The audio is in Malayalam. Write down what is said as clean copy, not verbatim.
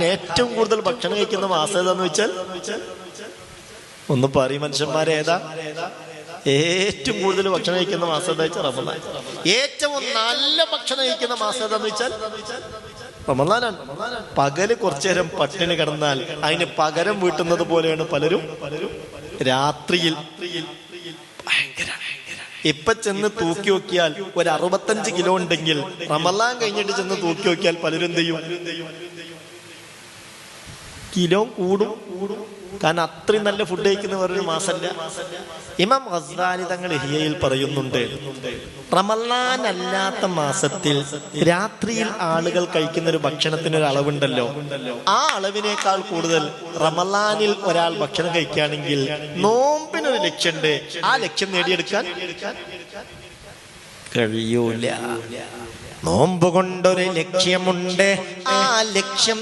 കാരണം ഏറ്റവും കൂടുതൽ ഭക്ഷണം കഴിക്കുന്ന മാസം ഏതാന്ന് വെച്ചാൽ ഒന്ന് പറയും മനുഷ്യന്മാരെ, ഏതാ ഏറ്റവും കൂടുതൽ ഭക്ഷണം കഴിക്കുന്ന മാസം എന്താ വെച്ചാൽ റമദാൻ. ഏറ്റവും നല്ല ഭക്ഷണം കഴിക്കുന്ന മാസം ഏതാന്ന് വെച്ചാൽ റമദാനാണ്. പകല് കുറച്ചു നേരം പട്ടിണി കിടന്നാൽ അതിന് പകരം വീട്ടുന്നത് പോലെയാണ് പലരും രാത്രിയിൽ. ഭയങ്കര ഇപ്പൊ ചെന്ന് തൂക്കി നോക്കിയാൽ ഒരു 65 കിലോ ഉണ്ടെങ്കിൽ റമദാൻ കഴിഞ്ഞിട്ട് ചെന്ന് തൂക്കി നോക്കിയാൽ പലരും എന്ത് ചെയ്യും? കിലോ കൂടും. കാരണം അത്രയും നല്ല ഫുഡ് കഴിക്കുന്ന വേറൊരു മാസമല്ല. ഇമാം ഗസ്സാലി തങ്ങൾ ഇഹ്യയിൽ പറയുന്നുണ്ട്, റമളാൻ അല്ലാത്ത മാസത്തിൽ രാത്രിയിൽ ആളുകൾ കഴിക്കുന്ന ഒരു ഭക്ഷണത്തിനൊരു അളവുണ്ടല്ലോ, ആ അളവിനേക്കാൾ കൂടുതൽ റമളാനിൽ ഒരാൾ ഭക്ഷണം കഴിക്കുകയാണെങ്കിൽ നോമ്പിനൊരു ലക്ഷ്യമുണ്ട്, ആ ലക്ഷ്യം നേടിയെടുക്കാൻ കഴിയൂല. നോമ്പ് കൊണ്ടൊരു ലക്ഷ്യമുണ്ട്, ആ ലക്ഷ്യം